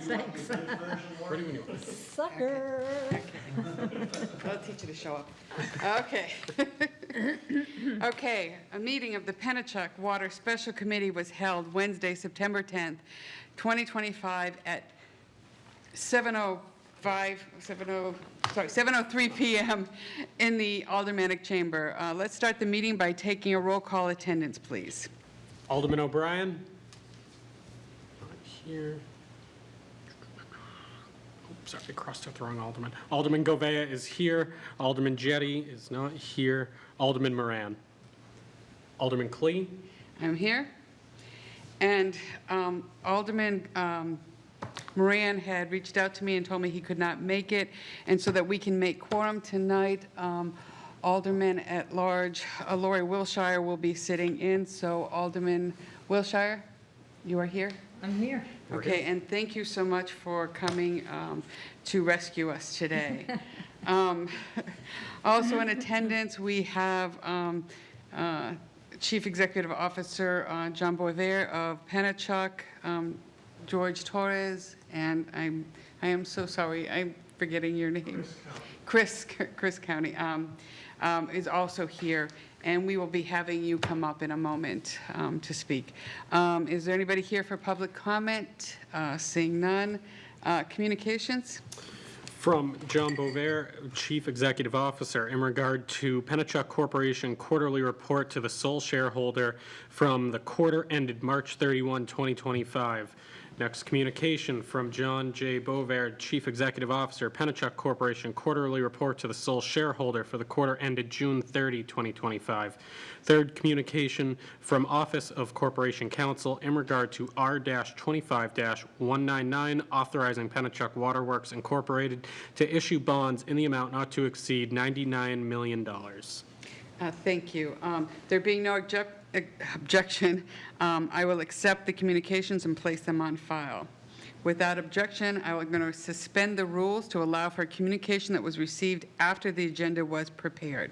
Thanks. Ready when you are. Sucker. I'll teach you to show up. Okay. Okay, a meeting of the Pennichuck Water Special Committee was held Wednesday, September 10th, 2025 at 7:03 p.m. in the Aldermanic Chamber. Let's start the meeting by taking a roll call attendance, please. Alderman O'Brien. Not here. Sorry, I crossed out the wrong alderman. Alderman Govea is here. Alderman Jetty is not here. Alderman Moran. Alderman Klee. I'm here. And Alderman Moran had reached out to me and told me he could not make it. And so that we can make quorum tonight, Alderman at Large, Lori Wilshire will be sitting in. So Alderman Wilshire, you are here? I'm here. Okay, and thank you so much for coming to rescue us today. Also in attendance, we have Chief Executive Officer John Boisvert of Pennichuck, George Torres, and I am so sorry, I'm forgetting your name. Chris County is also here. And we will be having you come up in a moment to speak. Is there anybody here for public comment? Seeing none. Communications? From John Boisvert, Chief Executive Officer, in regard to Pennichuck Corporation quarterly report to the sole shareholder from the quarter ended March 31, 2025. Next communication from John J. Boisvert, Chief Executive Officer, Pennichuck Corporation, quarterly report to the sole shareholder for the quarter ended June 30, 2025. Third communication from Office of Corporation Counsel in regard to R-25-199, authorizing Pennichuck Water Works Incorporated to issue bonds in the amount not to exceed $99 million. Thank you. There being no objection, I will accept the communications and place them on file. Without objection, I am going to suspend the rules to allow for communication that was received after the agenda was prepared.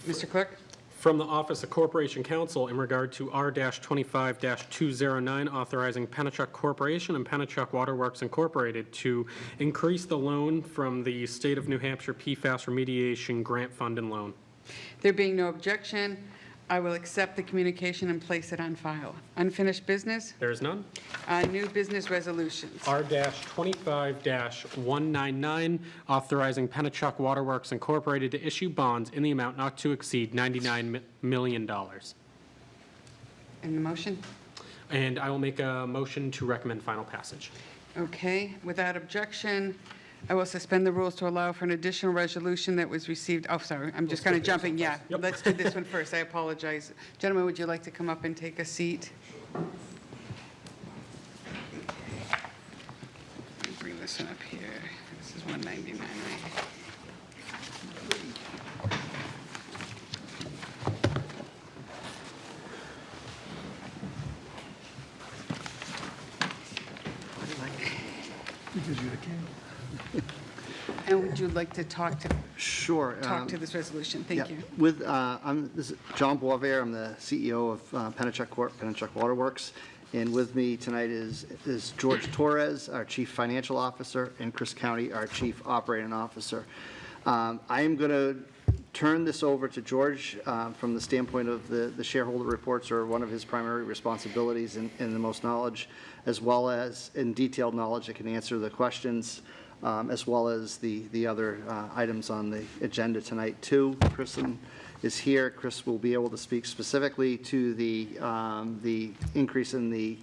Mr. Clerk? From the Office of Corporation Counsel in regard to R-25-209, authorizing Pennichuck Corporation and Pennichuck Water Works Incorporated to increase the loan from the State of New Hampshire PFAS Remediation Grant Fund and Loan. There being no objection, I will accept the communication and place it on file. Unfinished business? There is none. New business resolutions. R-25-199, authorizing Pennichuck Water Works Incorporated to issue bonds in the amount not to exceed $99 million. And the motion? And I will make a motion to recommend final passage. Okay. Without objection, I will suspend the rules to allow for an additional resolution that was received. Oh, sorry, I'm just kind of jumping. Yeah, Yep. Let's do this one first. I apologize. Gentlemen, would you like to come up and take a seat? Let me bring this one up here. This is 199, right? And would you like to talk to Sure. this resolution? Thank you. This is John Boisvert. I'm the CEO of Pennichuck Water Works. And with me tonight is George Torres, our Chief Financial Officer, and Chris County, our Chief Operating Officer. I am going to turn this over to George from the standpoint of the shareholder reports are one of his primary responsibilities and the most knowledge, as well as in detailed knowledge that can answer the questions, as well as the other items on the agenda tonight too. Kristen is here. Chris will be able to speak specifically to the increase in the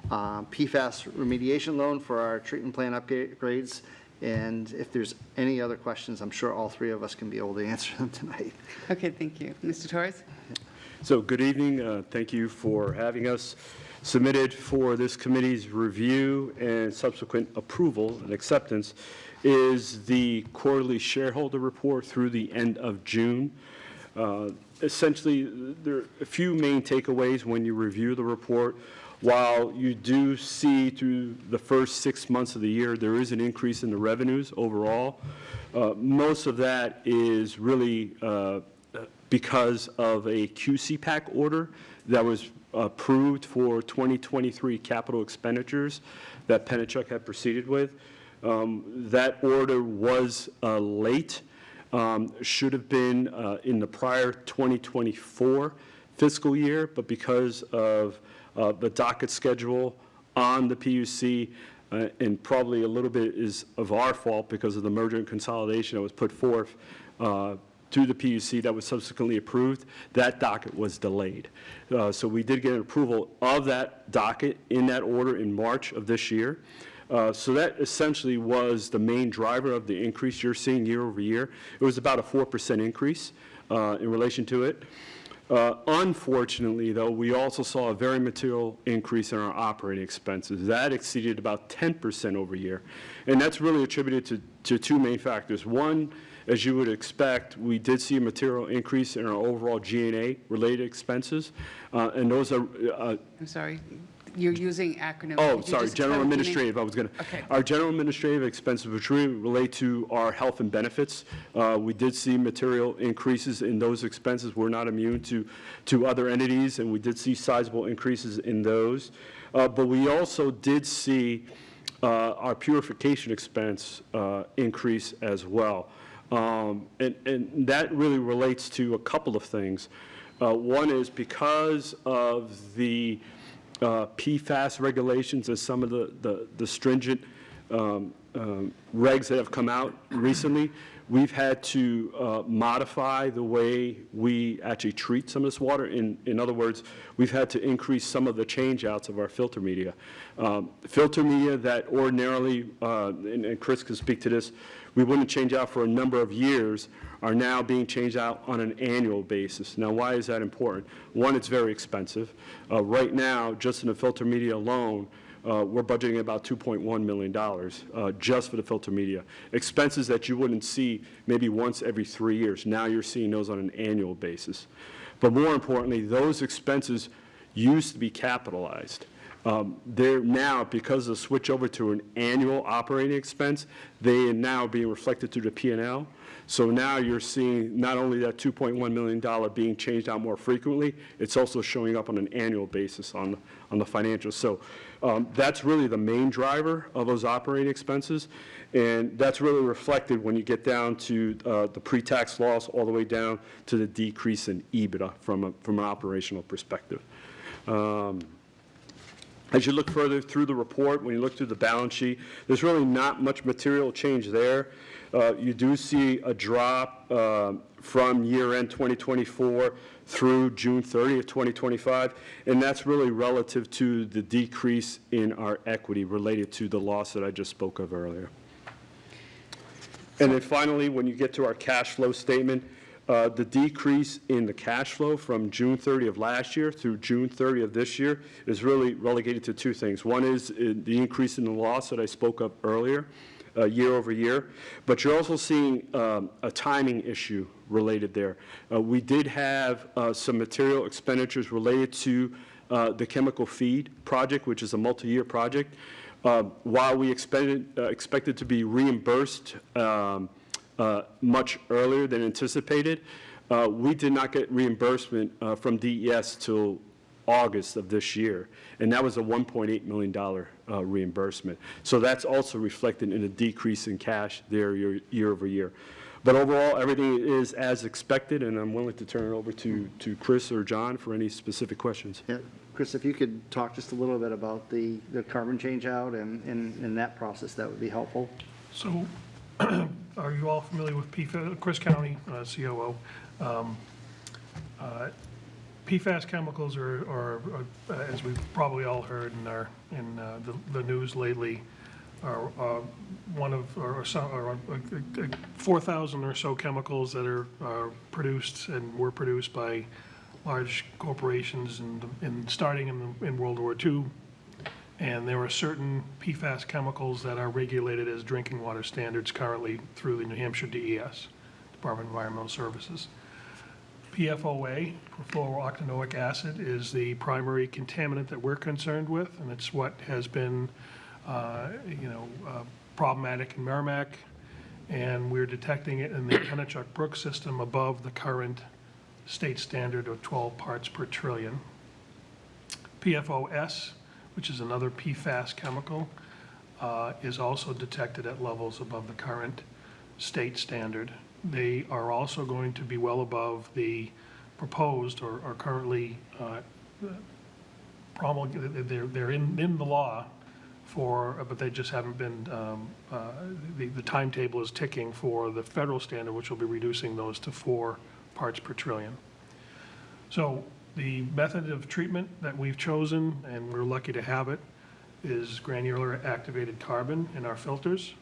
PFAS remediation loan for our treatment plant upgrades. And if there's any other questions, I'm sure all three of us can be able to answer them tonight. Okay, thank you. Mr. Torres? So good evening. Thank you for having us. Submitted for this committee's review and subsequent approval and acceptance is the quarterly shareholder report through the end of June. Essentially, there are a few main takeaways when you review the report. While you do see through the first 6 months of the year, there is an increase in the revenues overall. Most of that is really because of a QC pack order that was approved for 2023 capital expenditures that Pennichuck had proceeded with. That order was late, should have been in the prior 2024 fiscal year, but because of the docket schedule on the PUC, and probably a little bit is of our fault because of the merger and consolidation that was put forth to the PUC that was subsequently approved, that docket was delayed. So we did get an approval of that docket in that order in March of this year. So that essentially was the main driver of the increase you're seeing year over year. It was about a 4% increase in relation to it. Unfortunately, though, we also saw a very material increase in our operating expenses. That exceeded about 10% over year. And that's really attributed to two main factors. One, as you would expect, we did see a material increase in our overall G&A related expenses. And those are I'm sorry, you're using acronyms. Oh, Could you sorry, just general tell me- administrative, I was going to. Okay. Our general administrative expenses, which really relate to our health and benefits, we did see material increases in those expenses. We're not immune to other entities, and we did see sizable increases in those. But we also did see our purification expense increase as well. And that really relates to a couple of things. One is because of the PFAS regulations and some of the stringent regs that have come out recently, we've had to modify the way we actually treat some of this water. In other words, we've had to increase some of the change-outs of our filter media. Filter media that ordinarily, and Chris can speak to this, we wouldn't change out for a number of years, are now being changed out on an annual basis. Now, why is that important? One, it's very expensive. Right now, just in the filter media alone, we're budgeting about $2.1 million just for the filter media. Expenses that you wouldn't see maybe once every 3 years. Now you're seeing those on an annual basis. But more importantly, those expenses used to be capitalized. They're now, because of the switch over to an annual operating expense, they are now being reflected through the P&L. So now you're seeing not only that $2.1 million being changed out more frequently, it's also showing up on an annual basis on the financials. So that's really the main driver of those operating expenses, and that's really reflected when you get down to the pre-tax loss all the way down to the decrease in EBITDA from an operational perspective. As you look further through the report, when you look through the balance sheet, there's really not much material change there. You do see a drop from year-end 2024 through June 30th, 2025, and that's really relative to the decrease in our equity related to the loss that I just spoke of earlier. And then finally, when you get to our cash flow statement, the decrease in the cash flow from June 30 of last year through June 30 of this year is really relegated to two things. One is the increase in the loss that I spoke of earlier, year over year, but you're also seeing a timing issue related there. We did have some material expenditures related to the chemical feed project, which is a multi-year project. While we expected to be reimbursed much earlier than anticipated, we did not get reimbursement from DES till August of this year, and that was a $1.8 million reimbursement. So that's also reflected in a decrease in cash there year over year. But overall, everything is as expected, and I'm willing to turn it over to Chris or John for any specific questions. Yeah, Chris, if you could talk just a little bit about the carbon change out and that process, that would be helpful. So, are you all familiar with PFAS, Chris County, COO? PFAS chemicals are, as we've probably all heard in the news lately, are one of, or 4,000 or so chemicals that are produced and were produced by large corporations starting in World War II. And there are certain PFAS chemicals that are regulated as drinking water standards currently through the New Hampshire DES, Department of Environmental Services. PFOA, perfluorooctanoic acid, is the primary contaminant that we're concerned with, and it's what has been, problematic in Merrimack, and we're detecting it in the Pennichuck Brook system above the current state standard of 12 parts per trillion. PFOS, which is another PFAS chemical, is also detected at levels above the current state standard. They are also going to be well above the proposed or currently promulgated, they're in the law but they just haven't been, the timetable is ticking for the federal standard, which will be reducing those to 4 parts per trillion. So the method of treatment that we've chosen, and we're lucky to have it, is granular activated carbon in our filters.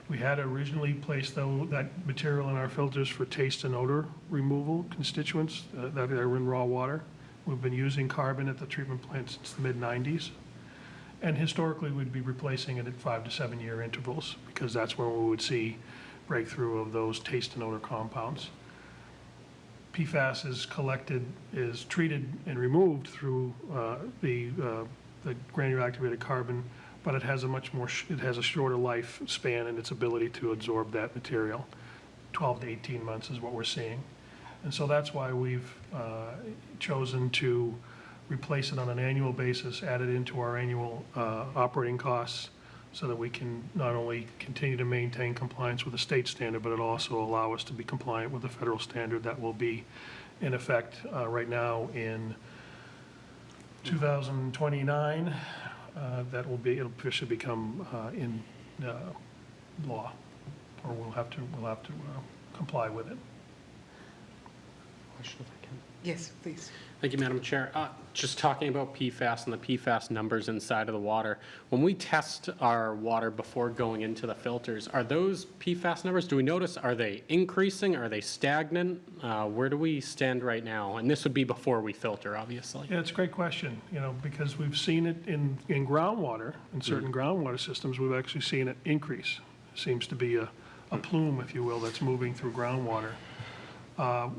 We had originally placed that material in our filters for taste and odor removal constituents that are in raw water. We've been using carbon at the treatment plant since the mid-90s. And historically, we'd be replacing it at 5 to 7 year intervals because that's when we would see breakthrough of those taste and odor compounds. PFAS is treated and removed through the granular activated carbon, but it has a shorter lifespan in its ability to absorb that material. 12 to 18 months is what we're seeing. And so that's why we've chosen to replace it on an annual basis, add it into our annual operating costs so that we can not only continue to maintain compliance with the state standard, but it also allow us to be compliant with the federal standard that will be in effect right now in 2029. It should become in law, or we'll have to comply with it. Question if I can. Yes, please. Thank you, Madam Chair. Just talking about PFAS and the PFAS numbers inside of the water, when we test our water before going into the filters, are those PFAS numbers, do we notice, are they increasing? Are they stagnant? Where do we stand right now? And this would be before we filter, obviously. Yeah, it's a great question, because we've seen it in groundwater, in certain groundwater systems, we've actually seen it increase. Seems to be a plume, if you will, that's moving through groundwater.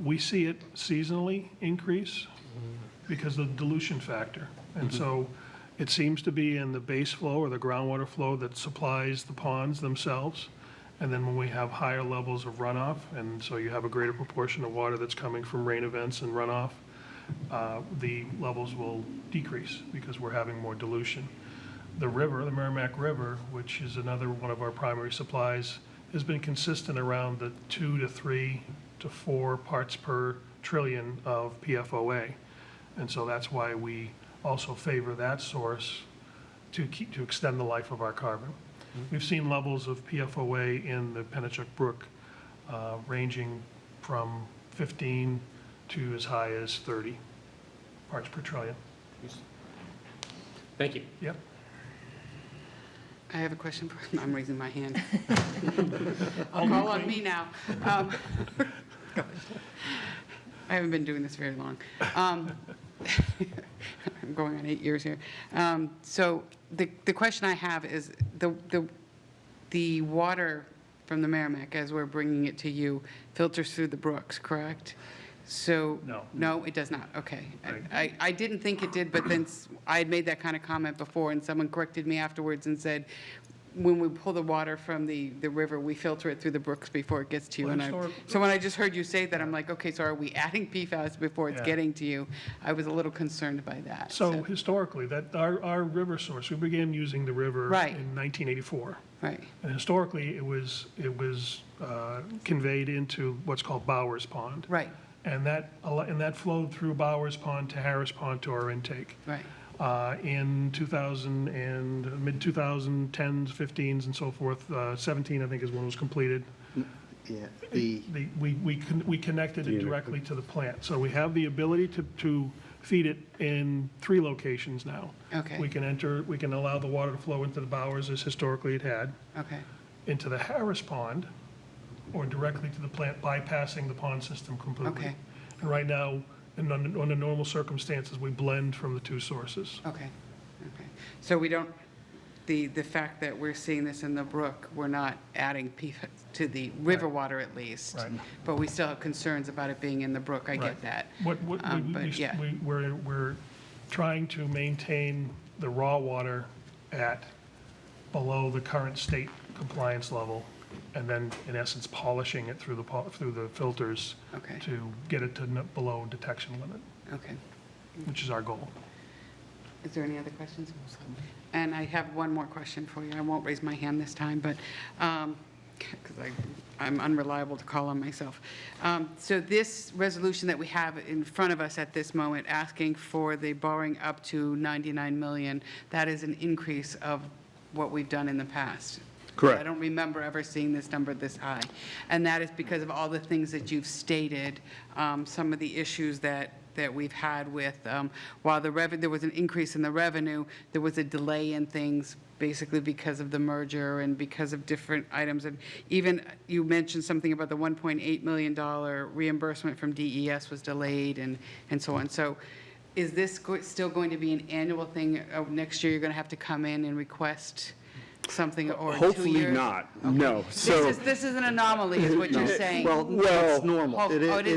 We see it seasonally increase because of the dilution factor. And so it seems to be in the base flow or the groundwater flow that supplies the ponds themselves. And then when we have higher levels of runoff, and so you have a greater proportion of water that's coming from rain events and runoff, the levels will decrease because we're having more dilution. The river, the Merrimack River, which is another one of our primary supplies, has been consistent around the 2 to 3 to 4 parts per trillion of PFOA. And so that's why we also favor that source to extend the life of our carbon. We've seen levels of PFOA in the Pennichuck Brook ranging from 15 to as high as 30 parts per trillion. Thank you. Yep. I have a question for, I'm raising my hand. I'll call on me now. I haven't been doing this very long. I'm going on 8 years here. So the question I have is the water from the Merrimack, as we're bringing it to you, filters through the brooks, correct? So No. No, it does not. Okay. Right. I didn't think it did, but then I had made that kind of comment before, and someone corrected me afterwards and said, when we pull the water from the river, we filter it through the brooks before it gets to you. Well, So when I just heard you say that, I'm like, okay, so are we adding PFAS before it's Yeah. getting to you? I was a little concerned by that. So historically, that our river source, we began using the river Right. in 1984. Right, And historically, it was conveyed into what's called Bowers Pond. right, And that flowed through Bowers Pond to Harris Pond to our intake. right. In 2000 and mid-2010s, 15s, and so forth, 17, I think, is when it was completed. Yeah, We connected it directly to the plant. So we have the ability to feed it in 3 locations now. Okay. We can allow the water to flow into the Bowers as historically it had, Okay, into the Harris Pond, or directly to the plant, bypassing the pond system completely. Okay. And right now, under normal circumstances, we blend from the 2 sources. okay, okay. So we don't, the fact that we're seeing this in the brook, we're not adding PFAS to the river water at least. Right. But we still have concerns about it being in the brook. I Right. get that. But yeah. we're trying to maintain the raw water at below the current state compliance level, and then, in essence, polishing it through the filters Okay. to get it to below detection limit, Okay. which is our goal. Is there any other questions? And I have one more question for you. I won't raise my hand this time, but, because I'm unreliable to call on myself. So this resolution that we have in front of us at this moment, asking for the borrowing up to 99 million, that is an increase of what we've done in the past. Correct. I don't remember ever seeing this number this high. And that is because of all the things that you've stated, some of the issues that we've had with, while there was an increase in the revenue, there was a delay in things, basically because of the merger and because of different items. And even, you mentioned something about the $1.8 million reimbursement from DES was delayed and so on. So is this still going to be an annual thing? Next year, you're going to have to come in and request something, or 2 years? Hopefully not, no. So, This is an anomaly, is what you're saying? Well, it's normal. Oh, It oh, it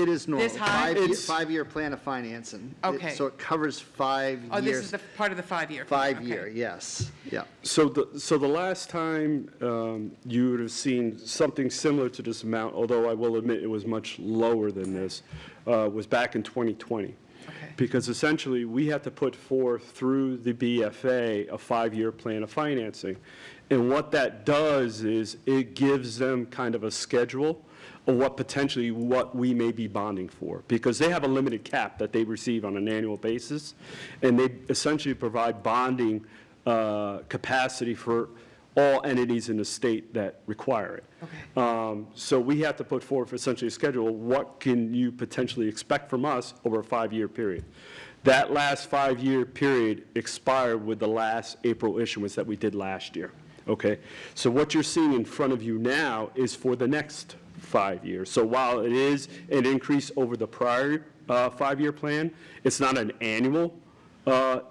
is normal. this high? Five-year plan of financing. Okay. So it covers 5 years. Oh, this is the part of the 5-year? 5-year, yes, yeah. so the last time you would have seen something similar to this amount, although I will admit it was much lower than this, was back in 2020. Okay. Because essentially, we had to put forth through the BFA a 5-year plan of financing. And what that does is it gives them kind of a schedule of what we may be bonding for. Because they have a limited cap that they receive on an annual basis, and they essentially provide bonding capacity for all entities in the state that require it. Okay. So we have to put forth essentially a schedule, what can you potentially expect from us over a 5-year period? That last 5-year period expired with the last April issuance that we did last year, okay? So what you're seeing in front of you now is for the next 5 years. So while it is an increase over the prior 5-year plan, it's not an annual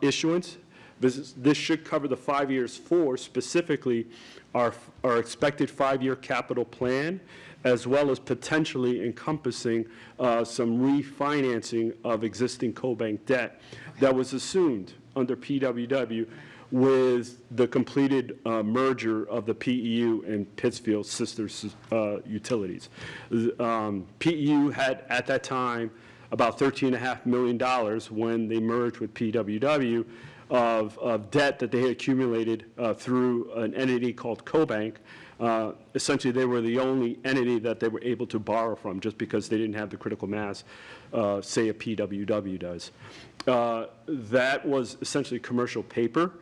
issuance. This should cover the 5 years for specifically our expected 5-year capital plan, as well as potentially encompassing some refinancing of existing co-bank debt that was assumed under PWW with the completed merger of the PEU and Pittsfield sister utilities. PEU had, at that time, about $13.5 million when they merged with PWW of debt that they had accumulated through an entity called CoBank. Essentially, they were the only entity that they were able to borrow from, just because they didn't have the critical mass, say, a PWW does. That was essentially commercial paper.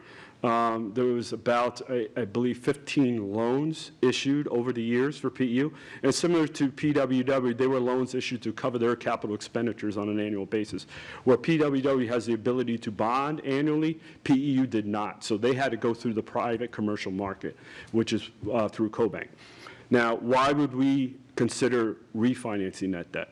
There was about, I believe, 15 loans issued over the years for PEU. And similar to PWW, they were loans issued to cover their capital expenditures on an annual basis. Where PWW has the ability to bond annually, PEU did not. So they had to go through the private commercial market, which is through CoBank. Now, why would we consider refinancing that debt?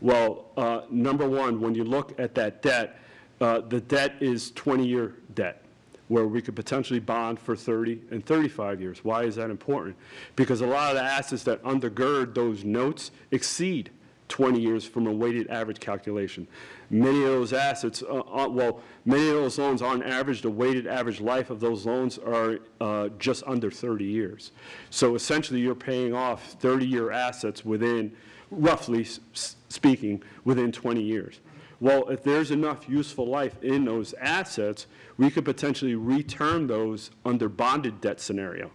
Well, number one, when you look at that debt, the debt is 20-year debt, where we could potentially bond for 30 and 35 years. Why is that important? Because a lot of the assets that undergird those notes exceed 20 years from a weighted average calculation. Many of those assets, many of those loans, on average, the weighted average life of those loans are just under 30 years. So essentially, you're paying off 30-year assets within, roughly speaking, within 20 years. Well, if there's enough useful life in those assets, we could potentially return those under bonded debt scenario.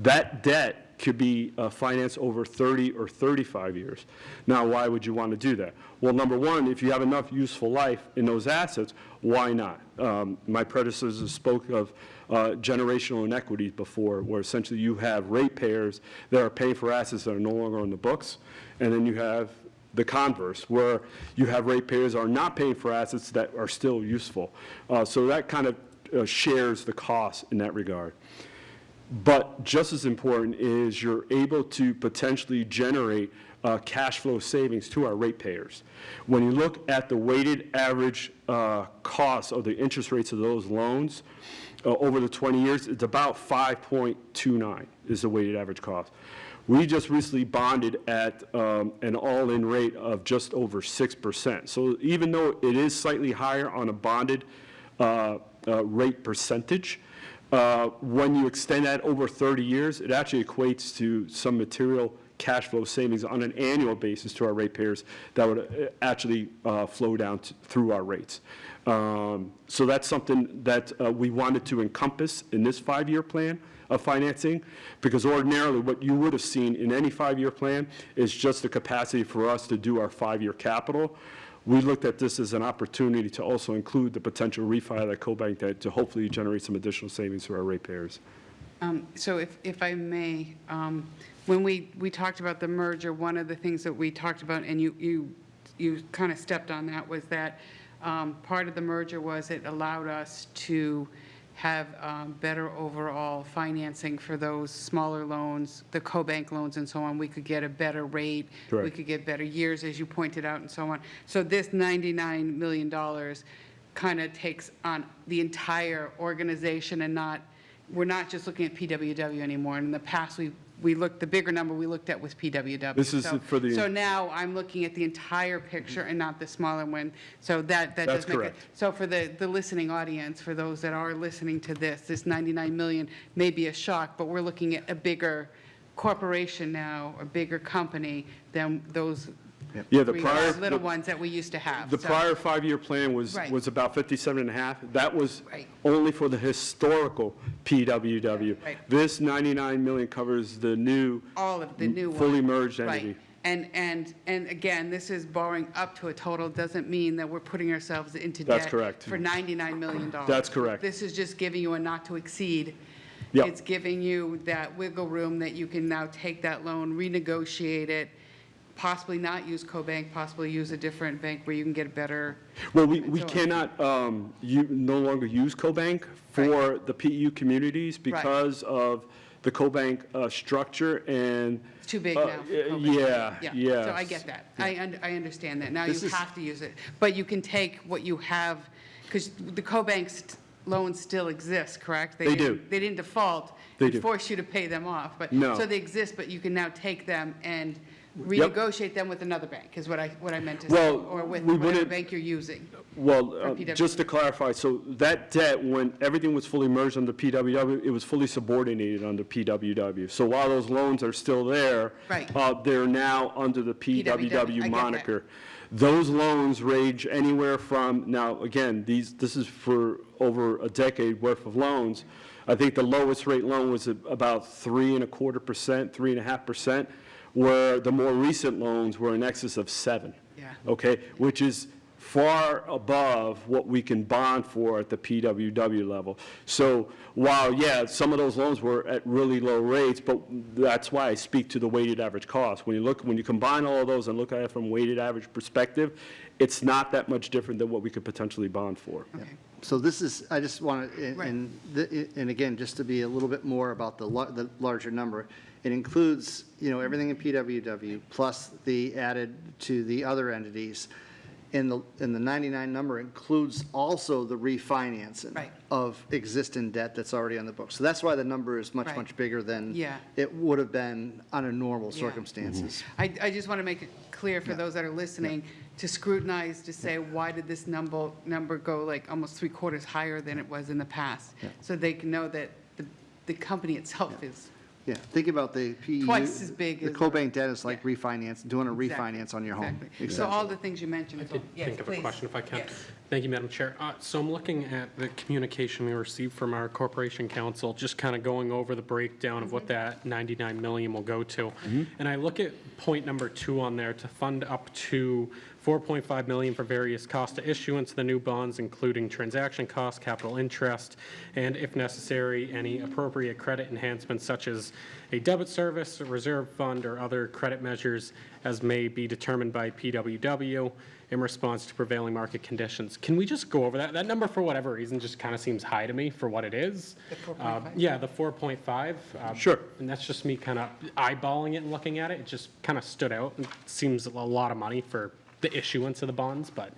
That debt could be financed over 30 or 35 years. Now, why would you want to do that? Well, number one, if you have enough useful life in those assets, why not? My predecessors spoke of generational inequities before, where essentially you have ratepayers that are paying for assets that are no longer on the books, and then you have the converse, where you have ratepayers are not paying for assets that are still useful. So that kind of shares the cost in that regard. But just as important is you're able to potentially generate cash flow savings to our ratepayers. When you look at the weighted average cost of the interest rates of those loans over the 20 years, it's about 5.29 is the weighted average cost. We just recently bonded at an all-in rate of just over 6%. So even though it is slightly higher on a bonded rate percentage, when you extend that over 30 years, it actually equates to some material cash flow savings on an annual basis to our ratepayers that would actually flow down through our rates. So that's something that we wanted to encompass in this 5-year plan of financing, because ordinarily what you would have seen in any 5-year plan is just the capacity for us to do our 5-year capital. We looked at this as an opportunity to also include the potential refi of that co-bank debt to hopefully generate some additional savings to our ratepayers. So if I may, when we talked about the merger, one of the things that we talked about, and you kind of stepped on that, was that part of the merger was it allowed us to have better overall financing for those smaller loans, the co-bank loans and so on. We could get a better rate. Correct. We could get better years, as you pointed out, and so on. So this $99 million kind of takes on the entire organization and we're not just looking at PWW anymore. And in the past, we looked, the bigger number we looked at was PWW. This is for the- So now I'm looking at the entire picture and not the smaller one. So that does make it. That's correct. So for the listening audience, for those that are listening to this $99 million may be a shock, but we're looking at a bigger corporation now, a bigger company than those Yeah, the three prior, little ones that we used to have. the So- prior 5-year plan was Right. about 57.5. That was Right. only for the historical PWW. Right. This 99 million covers the new, All of the new ones. fully merged entity. Right. And again, this is borrowing up to a total, doesn't mean that we're putting ourselves into debt. That's correct. For $99 million. That's correct. This is just giving you a not to exceed. Yep. It's giving you that wiggle room that you can now take that loan, renegotiate it, possibly not use co-bank, possibly use a different bank where you can get a better. Well, we and so on. cannot, no longer use co-bank for the PEU communities because of the co-bank structure and. It's too big now. for co-bank. Yeah. So I get that. I understand that. Now This you is- have to use it. But you can take what you have, because the co-bank's loans still exist, correct? They do. They didn't default. They and do. force you to pay them off. But No. So they exist, but you can now take them and renegotiate them with another bank, is what I meant to say. Well, Or with we whatever wouldn't- bank you're using. Well, Or PWW. just to clarify, so that debt, when everything was fully merged under PWW, it was fully subordinated under PWW. So while those loans are still there, Right. They're now under the I get PWW that. moniker. Those loans range anywhere from, now, again, this is for over a decade worth of loans. I think the lowest rate loan was about 3.25%, 3.5%, where the more recent loans were in excess of 7%. Yeah. Okay, which is far above what we can bond for at the PWW level. So while, yeah, some of those loans were at really low rates, but that's why I speak to the weighted average cost. When you combine all of those and look at it from a weighted average perspective, it's not that much different than what we could potentially bond for. Okay. So this is, I just want to, Right. and again, just to be a little bit more about the larger number, it includes, everything in PWW plus the added to the other entities. And the 99 number includes also the refinancing Right. of existing debt that's already on the books. So that's why the number is much, Right. much bigger than Yeah. it would have been under normal Yeah. circumstances. I just want to make it clear for those that are listening, to scrutinize, to say, why did this number go like almost 3/4 higher than it was in the past? So they can know that the company itself is, Yeah, think about the PEU. Twice as big The as co-bank debt is like yeah. refinance, doing a Exactly, refinance on your home. exactly. So all the things you mentioned. I did Yes, think of a please. question if I can. Yes. Thank you, Madam Chair. So I'm looking at the communication we received from our Corporation Council, just kind of going over the breakdown of what that 99 million will go to. And I look at point number 2 on there, to fund up to 4.5 million for various costs to issuance of the new bonds, including transaction costs, capital interest, and if necessary, any appropriate credit enhancements such as a debit service, a reserve fund, or other credit measures as may be determined by PWW in response to prevailing market conditions. Can we just go over that? That number, for whatever reason, just kind of seems high to me for what it is. The 4.5? Yeah, the 4.5. Sure. And that's just me kind of eyeballing it and looking at it. It just kind of stood out. It seems a lot of money for the issuance of the bonds, but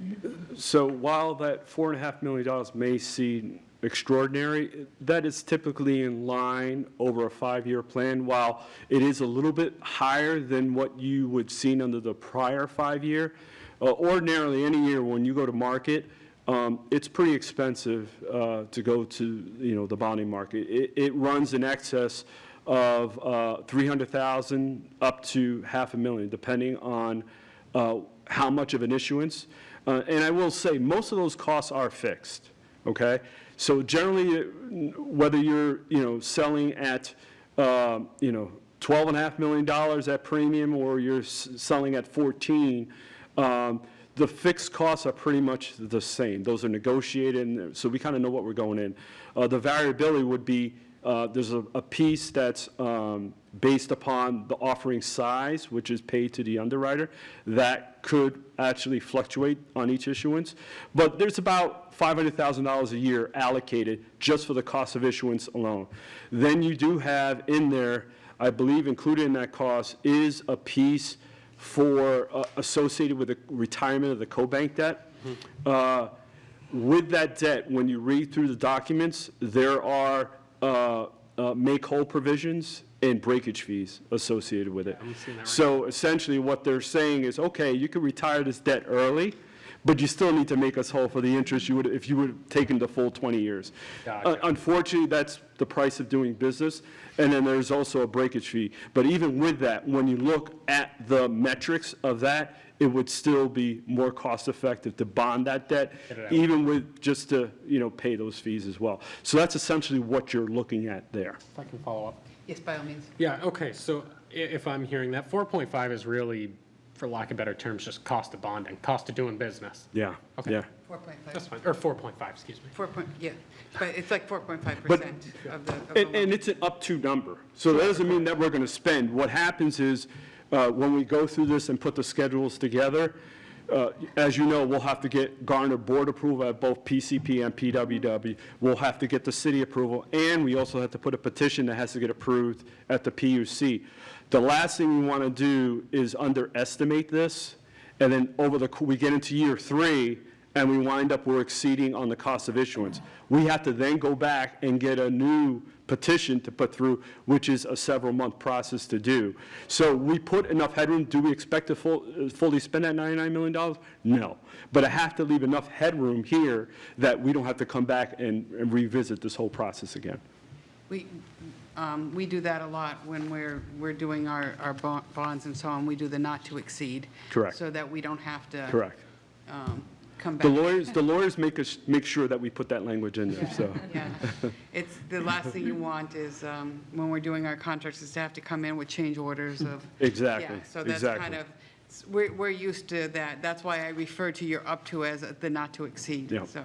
So while that $4.5 million may seem extraordinary, that is typically in line over a 5-year plan. While it is a little bit higher than what you would seen under the prior 5-year, ordinarily any year when you go to market, it's pretty expensive to go to the bonding market. It runs in excess of 300,000 up to $500,000, depending on how much of an issuance. And I will say, most of those costs are fixed, okay? So generally, whether you're, selling at, $12.5 million at premium, or you're selling at 14, the fixed costs are pretty much the same. Those are negotiated, and so we kind of know what we're going in. The variability would be, there's a piece that's based upon the offering size, which is paid to the underwriter. That could actually fluctuate on each issuance. But there's about $500,000 a year allocated just for the cost of issuance alone. Then you do have in there, I believe included in that cost is a piece for associated with the retirement of the co-bank debt. With that debt, when you read through the documents, there are make-whole provisions and breakage fees associated with it. So essentially, what they're saying is, okay, you can retire this debt early, but you still need to make us whole for the interest you would, if you would have taken the full 20 years. Gotcha. Unfortunately, that's the price of doing business, and then there's also a breakage fee. But even with that, when you look at the metrics of that, it would still be more cost-effective to bond that debt, even with just to, pay those fees as well. So that's essentially what you're looking at there. If I can follow up. Yes, by all means. Yeah, okay, so if I'm hearing that, 4.5 is really, for lack of better terms, just cost of bonding, cost of doing business. Yeah, Okay. yeah. 4.5. That's fine, or 4.5, excuse me. 4 point, yeah, but it's like 4.5% But- of the And loan. it's an up-to number. So that doesn't mean that we're going to spend. What happens is, when we go through this and put the schedules together, as you know, we'll have to get Garner board approval at both PCP and PWW. We'll have to get the city approval, and we also have to put a petition that has to get approved at the PUC. The last thing we want to do is underestimate this, and then we get into year 3, and we wind up we're exceeding on the cost of issuance. We have to then go back and get a new petition to put through, which is a several-month process to do. So we put enough headroom. Do we expect to fully spend that $99 million? No. But I have to leave enough headroom here that we don't have to come back and revisit this whole process again. We do that a lot when we're doing our bonds and so on. We do the not to exceed. Correct. So that we don't have to. Correct. Come The back. lawyers make sure that we put that language in there, so. Yeah, it's, the last thing you want is, when we're doing our contracts, is to have to come in with change orders of. Exactly, Yeah, so that's exactly. kind of, we're used to that. That's why I refer to your up to as the not to exceed. Yeah. So,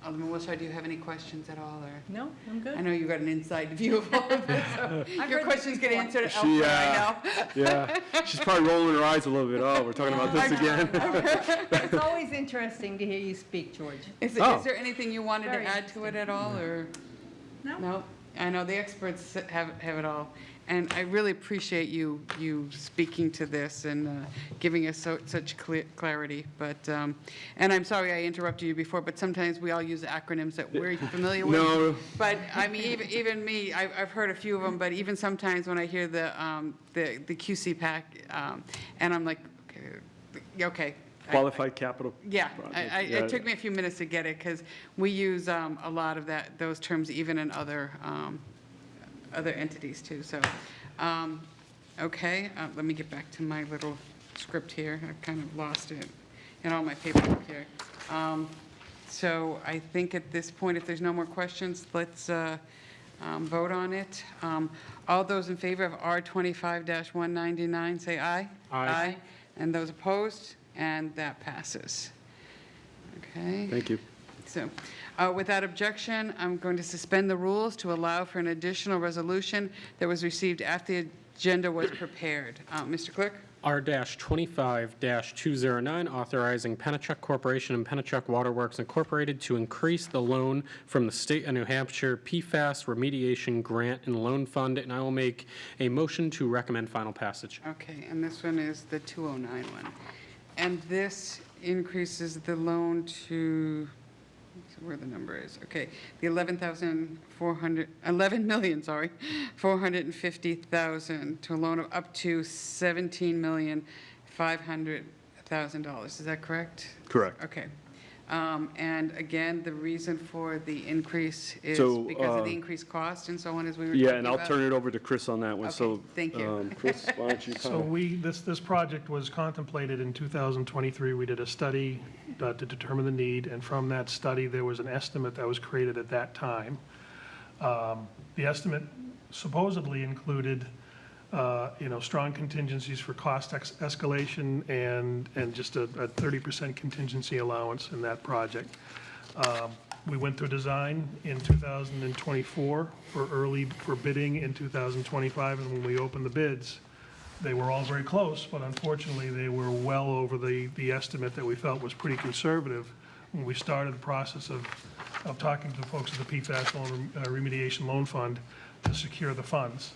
Alderman Wilshire, do you have any questions at all, or? No, I'm good. I know you've got an inside view of all of this, so I've your read questions this get before. answered She, elsewhere, I know. Yeah, she's probably rolling her eyes a little bit. Oh, we're talking about this again. It's always interesting to hear you speak, George. Is Oh. there anything you wanted to Very add to it at all, or? No. No, I know the experts have it all. And I really appreciate you speaking to this and giving us such clarity. But, and I'm sorry I interrupted you before, but sometimes we all use acronyms that we're familiar with. No. But, I mean, even me, I've heard a few of them, but even sometimes when I hear the QC pack, and I'm like, okay. Qualified capital. Yeah, project. it took me a few minutes to get it, because we use a lot of those terms even in other entities too, so. Okay, let me get back to my little script here. I've kind of lost it in all my paperwork here. So I think at this point, if there's no more questions, let's vote on it. All those in favor of R 25-199, say aye. Aye. And those opposed? And that passes. Okay. Thank you. So, without objection, I'm going to suspend the rules to allow for an additional resolution that was received after the agenda was prepared. Mr. Clerk? R-25-209, authorizing Pennichuck Corporation and Pennichuck Water Works Incorporated to increase the loan from the State of New Hampshire PFAS Remediation Grant and Loan Fund, and I will make a motion to recommend final passage. Okay, and this one is the 209 one. And this increases the loan to, where the number is, okay, the 450,000 to a loan of up to $17,500,000. Is that correct? Correct. Okay. And again, the reason for the increase is So, because of the increased cost and so on, as we were talking Yeah, about? and I'll turn it over to Chris on that one. Okay, So, thank you. Chris, why don't you So comment? this project was contemplated in 2023. We did a study to determine the need, and from that study, there was an estimate that was created at that time. The estimate supposedly included, strong contingencies for cost escalation and just a 30% contingency allowance in that project. We went through design in 2024 for bidding in 2025, and when we opened the bids, they were all very close, but unfortunately, they were well over the estimate that we felt was pretty conservative when we started the process of talking to the folks at the PFAS remediation loan fund to secure the funds.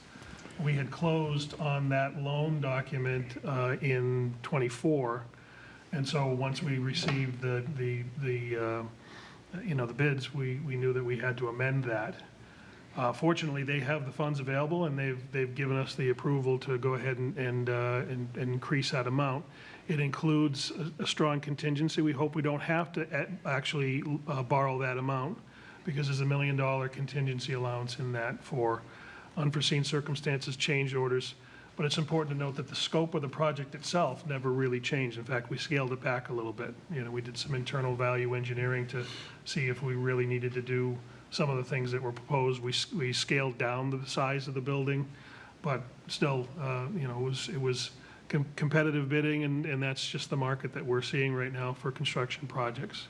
We had closed on that loan document in '24, and so once we received the bids, we knew that we had to amend that. Fortunately, they have the funds available, and they've given us the approval to go ahead and increase that amount. It includes a strong contingency. We hope we don't have to actually borrow that amount, because there's $1 million contingency allowance in that for unforeseen circumstances, change orders. But it's important to note that the scope of the project itself never really changed. In fact, we scaled it back a little bit. We did some internal value engineering to see if we really needed to do some of the things that were proposed. We scaled down the size of the building, but still, it was competitive bidding, and that's just the market that we're seeing right now for construction projects.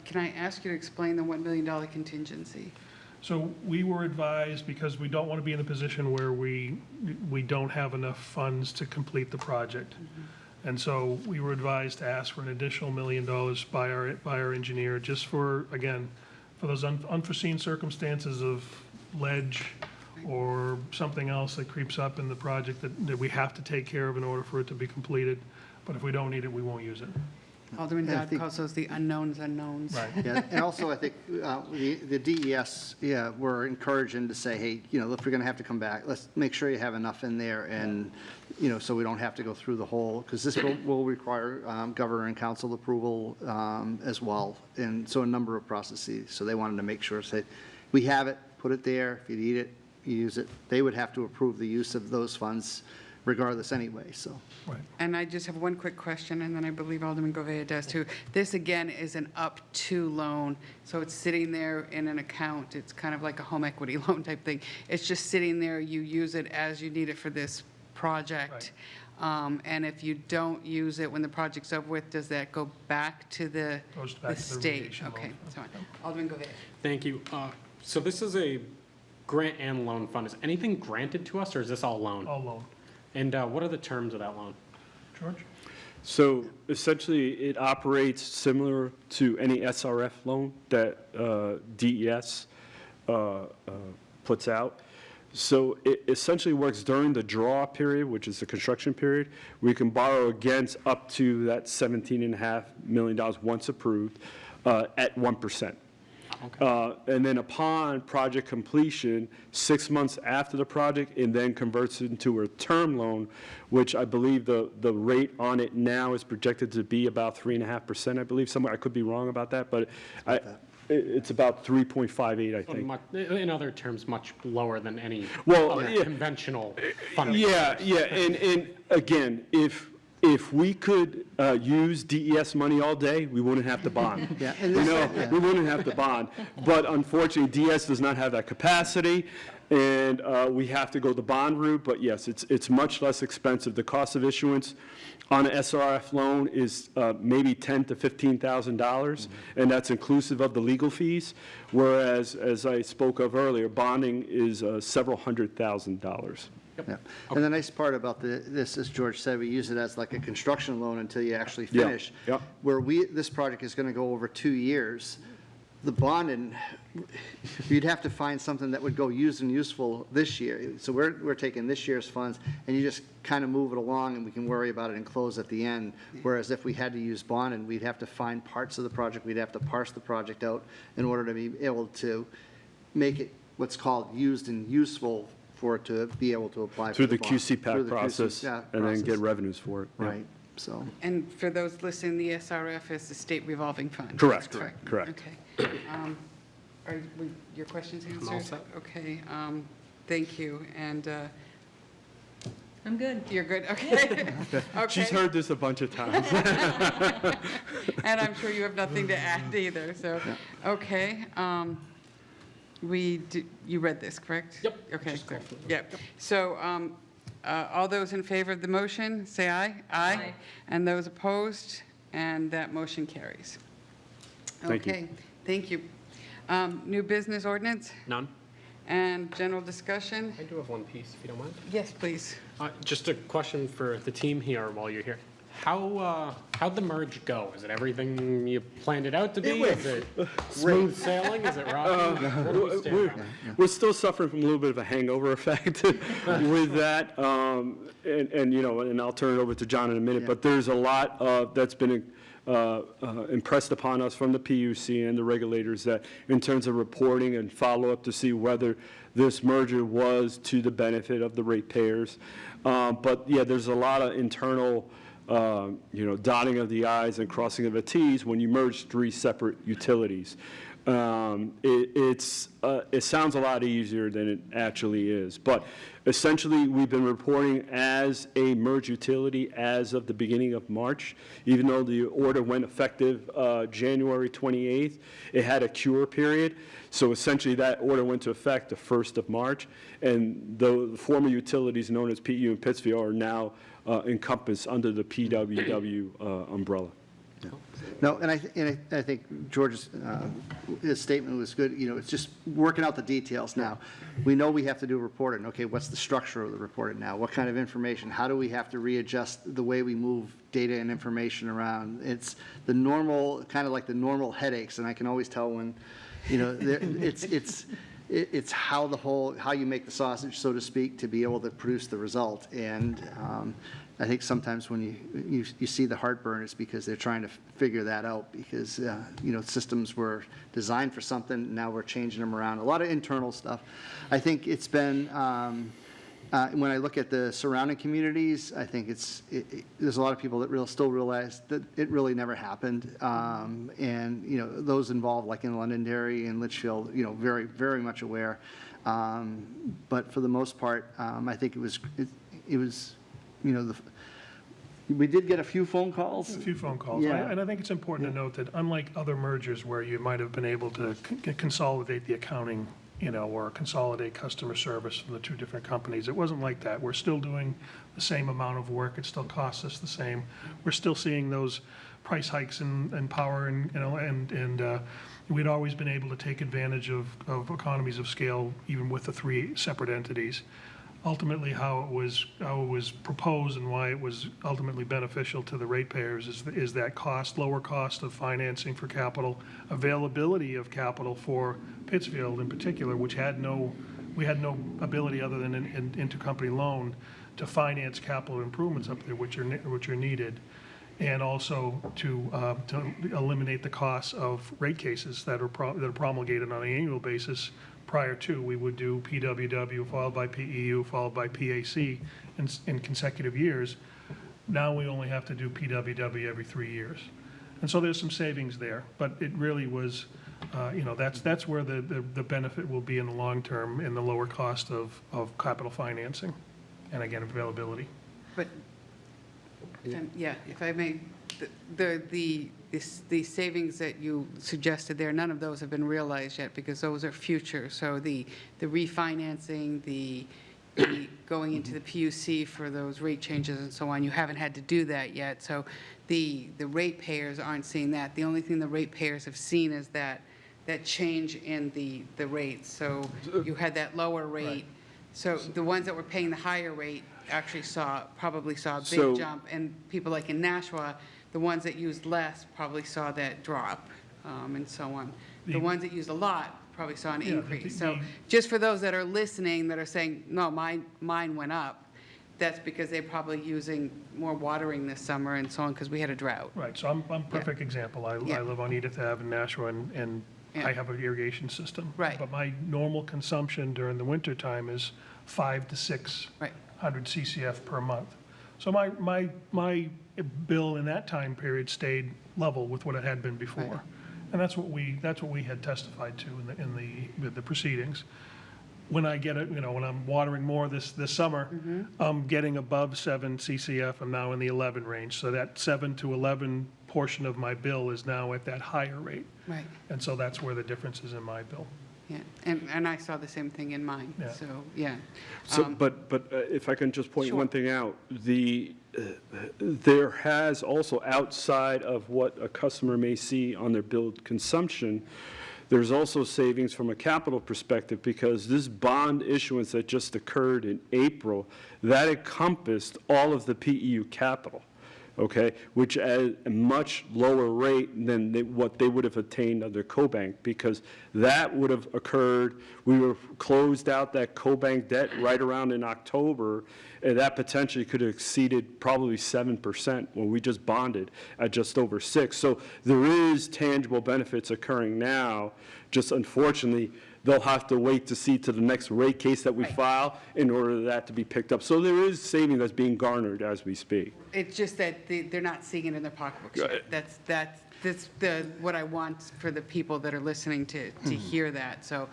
Can I ask you to explain the $1 million contingency? So we were advised, because we don't want to be in a position where we don't have enough funds to complete the project. And so we were advised to ask for an additional $1 million by our engineer, just for, again, for those unforeseen circumstances of ledge or something else that creeps up in the project that we have to take care of in order for it to be completed. But if we don't need it, we won't use it. Alderman Yeah, I Dodd think- calls those the unknowns unknowns. Yeah, and also, I think the DES, we're encouraging to say, hey, if we're going to have to come back, let's make sure you have enough in there, and, so we don't have to go through the whole, because this will require governor and council approval as well, and so a number of processes. So they wanted to make sure, say, we have it, put it there, if you need it, you use it. They would have to approve the use of those funds regardless anyway, so. Right. And I just have one quick question, and then I believe Alderman Govea does too. This, again, is an up-to loan, so it's sitting there in an account. It's kind of like a home equity loan type thing. It's just sitting there. You use it as you need it for this project. And if you don't use it when the project's over with, does that go back to the Goes back to the state? remediation Okay, loan. that's fine. Alderman Govea. Thank you. So this is a grant and loan fund. Is anything granted to us, or is this all loan? All loan. And what are the terms of that loan? George? So essentially, it operates similar to any SRF loan that DES puts out. So it essentially works during the draw period, which is the construction period. We can borrow against up to that $17.5 million once approved at 1%. And then upon project completion, 6 months after the project, it then converts into a term loan, which I believe the rate on it now is projected to be about 3.5%, I believe, somewhere. I could be wrong about that, but it's about 3.58, I think. In other terms, much lower than any Well, other yeah. conventional funding. Yeah, and again, if we could use DES money all day, we wouldn't have to bond. Yeah, and this- yeah. We wouldn't have to bond. But unfortunately, DES does not have that capacity, and we have to go the bond route. But yes, it's much less expensive. The cost of issuance on an SRF loan is maybe $10,000 to $15,000, and that's inclusive of the legal fees. Whereas, as I spoke of earlier, bonding is several $100,000. Yeah. And the nice part about this, as George said, we use it as like a construction loan until you actually Yeah, finish. yeah. Where this project is going to go over 2 years, the bonding, you'd have to find something that would go used and useful this year. So we're taking this year's funds, and you just kind of move it along, and we can worry about it and close at the end. Whereas if we had to use bonding, we'd have to find parts of the project, we'd have to parse the project out in order to be able to make it what's called used and useful for it to be able to apply for Through the the bond. QC Through PAC the process, yeah, and then get process. revenues for it. Yeah. Right. So, And for those listening, the SRF is the state revolving fund. Correct, That's correct. Okay. Were your questions answered? all set. Okay, thank you, and I'm good. you're good, okay. She's Okay. heard this a bunch of times. And I'm sure you have nothing to add either, so, okay. You read this, correct? Yep, Okay, just good. call for the vote. Yep. So, all those in favor of the motion, say aye. Aye. And those opposed, and that motion carries. Thank you. Okay, thank you. New business ordinance None? and general discussion? I do have one piece, if you don't mind. Yes, please. Just a question for the team here while you're here. How'd the merge go? Is it everything you planned it out to be? Is it smooth sailing? Is it rocky? Where do we stand on it? We're still suffering from a little bit of a hangover effect with that. And I'll turn it over to John in a minute, but there's a lot that's been impressed upon us from the PUC and the regulators that in terms of reporting and follow-up to see whether this merger was to the benefit of the ratepayers. But yeah, there's a lot of internal dotting of the i's and crossing of the t's when you merge three separate utilities. It sounds a lot easier than it actually is. But essentially, we've been reporting as a merged utility as of the beginning of March. Even though the order went effective January 28th, it had a cure period. So essentially, that order went to effect the 1st of March. And the former utilities known as PU and Pittsfield are now encompassed under the PWW umbrella. no, and I think George's, his statement was good. It's just working out the details now. We know we have to do reporting. Okay, what's the structure of the reporting now? What kind of information? How do we have to readjust the way we move data and information around? It's the normal, kind of like the normal headaches, and I can always tell when, it's how you make the sausage, so to speak, to be able to produce the result. And I think sometimes when you see the heartburn, it's because they're trying to figure that out, because systems were designed for something, now we're changing them around. A lot of internal stuff. I think it's been, when I look at the surrounding communities, I think there's a lot of people that still realize that it really never happened. And those involved, like in Londonderry and Litchfield, very, very much aware. But for the most part, I think it was we did get a few phone calls. A few phone calls. Yeah. And I think it's important to note that unlike other mergers where you might have been able to consolidate the accounting, or consolidate customer service from the two different companies, it wasn't like that. We're still doing the same amount of work. It still costs us the same. We're still seeing those price hikes in power, and we'd always been able to take advantage of economies of scale, even with the three separate entities. Ultimately, how it was proposed and why it was ultimately beneficial to the ratepayers is that lower cost of financing for capital, availability of capital for Pittsfield in particular, we had no ability other than an intercompany loan to finance capital improvements up there, which are needed, and also to eliminate the costs of rate cases that are promulgated on an annual basis. Prior to, we would do PWW followed by PEU followed by PAC in consecutive years. Now we only have to do PWW every 3 years. And so there's some savings there, but it really was, that's where the benefit will be in the long term, in the lower cost of capital financing, and again, availability. But, if I may, the savings that you suggested there, none of those have been realized yet because those are future. So the refinancing, the going into the PUC for those rate changes and so on, you haven't had to do that yet. So the ratepayers aren't seeing that. The only thing the ratepayers have seen is that change in the rates. So you had that lower rate. Right. So the ones that were paying the higher rate actually probably saw a big So- jump, and people like in Nashua, the ones that used less probably saw that drop, and so on. The ones that used a lot probably saw an Yeah, increase. So just for those that are listening that are saying, no, mine went up, that's because they're probably using more watering this summer and so on, because we had a drought. Right, so I'm a perfect example. I Yeah. live on Edith Ave in Nashua, and Yeah. I have an irrigation system. Right. But my normal consumption during the winter time is 500 to 600 Right. CCF per month. So my bill in that time period stayed level with what it had been before. Right. And that's what we had testified to in the proceedings. When I get it, when I'm watering more this summer, I'm getting above 7 CCF. I'm now in the 11 range. So that 7 to 11 portion of my bill is now at that higher rate. Right, And so that's where the difference is in my bill. yeah, and I saw the same thing in mine, Yeah. so, yeah. So, but if I can just point Sure. one thing out, there has also, outside of what a customer may see on their billed consumption, there's also savings from a capital perspective, because this bond issuance that just occurred in April, that encompassed all of the PEU capital, okay, which at a much lower rate than what they would have attained under CoBank, because that would have occurred, we were closed out that CoBank debt right around in October, and that potentially could have exceeded probably 7% when we just bonded at just over 6. So there is tangible benefits occurring now, just unfortunately, they'll have to wait to see to the next rate case that we file in order for that to be picked up. So there is saving that's being garnered as we speak. It's just that they're not seeing it in their pocketbooks yet. That's what I want for the people that are listening to hear that. So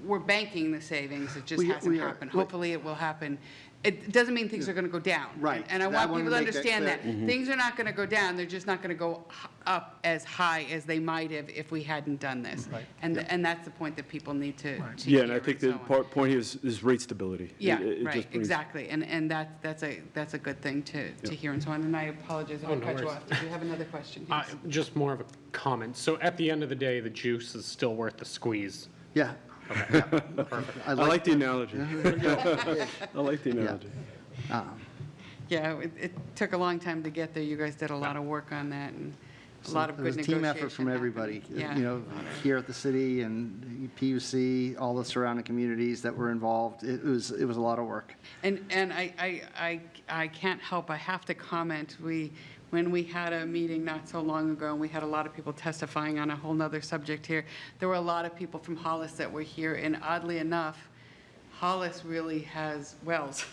we're banking the savings, it just We hasn't are. happened. Hopefully it will happen. It doesn't mean things are going to go down. Right. And I I want wanted people to to make that understand clear. that. Things are not going to go down, they're just not going to go up as high as they might have if we hadn't done this. Right. And that's the point that people need to Right. hear. Yeah, and I think the so on. point here is rate stability. Yeah, It just right, brings- exactly, and that's a good thing to hear and so on, and I apologize if I Oh, no cut you worries. off. Did you have another question? Yes. Just more of a comment. So at the end of the day, the juice is still worth the squeeze. Yeah. I like the analogy. I like the analogy. Yeah, it took a long time to get there, you guys did a lot of work on that, and a lot of It good was a negotiation. team effort from happened. everybody, Yeah. here at the city and PUC, all the surrounding communities that were involved. It was a lot of work. And I can't help, I have to comment, when we had a meeting not so long ago, and we had a lot of people testifying on a whole nother subject here, there were a lot of people from Hollis that were here, and oddly enough, Hollis really has wells.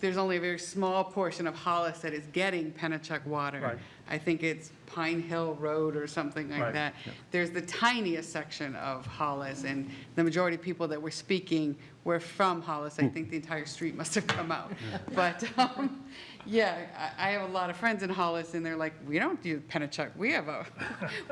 There's only a very small portion of Hollis that is getting Pennichuck water. Right. I think it's Pine Hill Road or something like Right. that. There's the tiniest section of Hollis, and the majority of people that were speaking were from Hollis. I think the entire street must have come out. But, yeah, I have a lot of friends in Hollis, and they're like, we don't do Pennichuck. We have a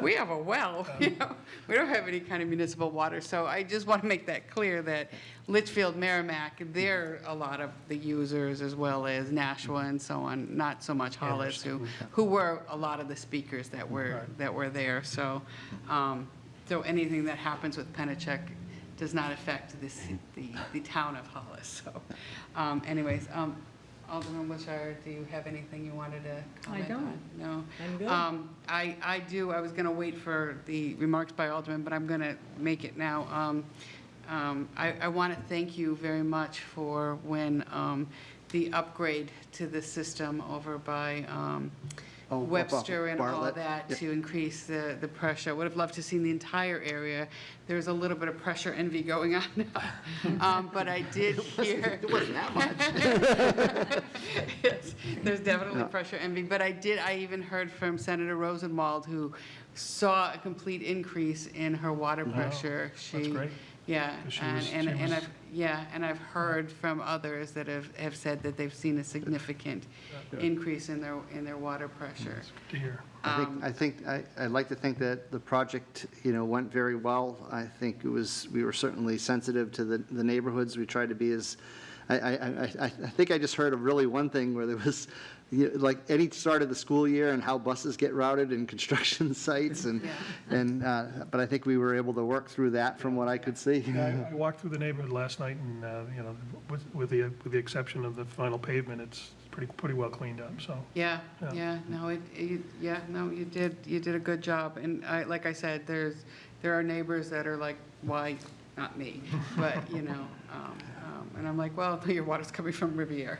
well, We don't have any kind of municipal water. So I just want to make that clear that Litchfield, Merrimack, they're a lot of the users, as well as Nashua and so on, not so much Hollis, who were a lot of the speakers that were there. So, so anything that happens with Pennichuck does not affect the town of Hollis. So, anyways, Alderman Wilshire, do you have anything you wanted to comment on? don't. No? I'm good. I do. I was going to wait for the remarks by Alderman, but I'm going to make it now. I want to thank you very much for when the upgrade to the system over by Webster and all Bartlett. that Yep. to increase the pressure. I would have loved to see the entire area. There's a little bit of pressure envy going on now. But I did hear. It wasn't that much. Yes, there's definitely pressure envy, but I even heard from Senator Rosenwald, who saw a complete increase in her water pressure. That's great. Yeah, 'Cause she and was- I've heard from others that have said that they've seen a significant increase in their water pressure. Good to hear. I'd like to think that the project, went very well. I think we were certainly sensitive to the neighborhoods. We tried to be as, I think I just heard of really one thing where there was, like any start of the school year and how buses get routed in construction sites but I think we were able to work through that from what I could see. Yeah, I walked through the neighborhood last night, and with the exception of the final pavement, it's pretty well cleaned up. So You did a good job, and like I said, there are neighbors that are like, why not me? But and I'm like, well, your water's coming from Riviera.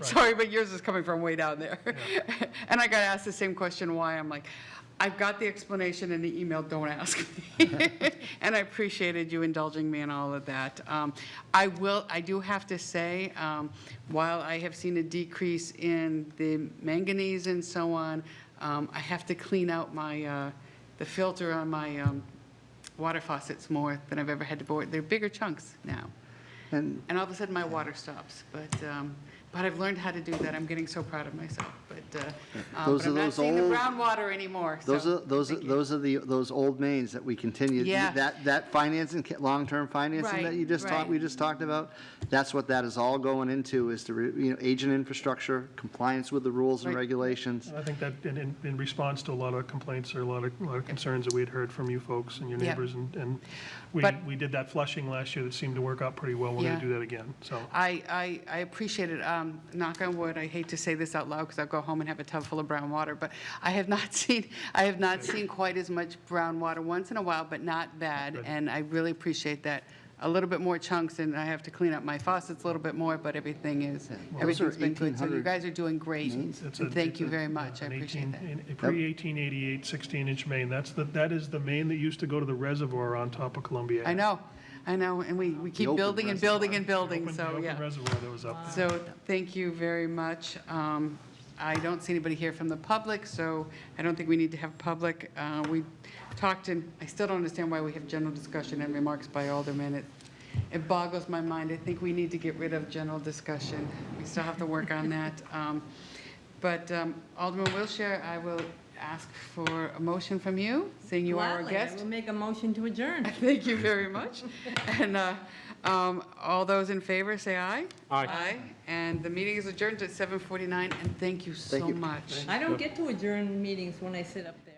Sorry, but yours is coming from way down there. And I got asked the same question why. I'm like, I've got the explanation in the email, don't ask me. And I appreciated you indulging me in all of that. I do have to say, while I have seen a decrease in the manganese and so on, I have to clean out my, the filter on my water faucets more than I've ever had to bore. They're bigger chunks now. And And all of a sudden, my water stops. But I've learned how to do that. I'm getting so proud of myself. But Those I'm are not those seeing the old- brown water anymore. those so are, those are those old mains that we continue. Yeah. That financing, long-term financing that Right, you just right. we just talked about, that's what that is all going into, is to, agent infrastructure, compliance with the rules and Right. regulations. And I think that in response to a lot of complaints or a lot of concerns that we had heard from you folks and your Yeah. neighbors, and But- we did that flushing last year that seemed to work out pretty well. We're Yeah. going to do that again, so. I appreciate it. Knock on wood, I hate to say this out loud because I'll go home and have a tub full of brown water, but I have not seen quite as much brown water once in a while, but not bad. Good. And I really appreciate that. A little bit more chunks, and I have to clean up my faucets a little bit more, but everything is, everything's been good. So you 1,800 guys are doing great, mains. and thank you very much. I appreciate that. A pre-1888 16-inch main. That is the main that used to go to the reservoir on top of Columbia. I know, and we keep open building and building and building, The so, open yeah. reservoir that was up there. So, thank you very much. I don't see anybody here from the public, so I don't think we need to have public. We talked, and I still don't understand why we have general discussion and remarks by aldermen. It boggles my mind. I think we need to get rid of general discussion. We still have to work on that. But Alderman Wilshire, I will ask for a motion from you, seeing you are our Gladly, I guest. will make a motion to adjourn. Thank you very much. And all those in favor, say aye. Aye. Aye. And the meeting is adjourned at 7:49, and thank you so Thank you. much. I don't get to adjourn meetings when I sit up there.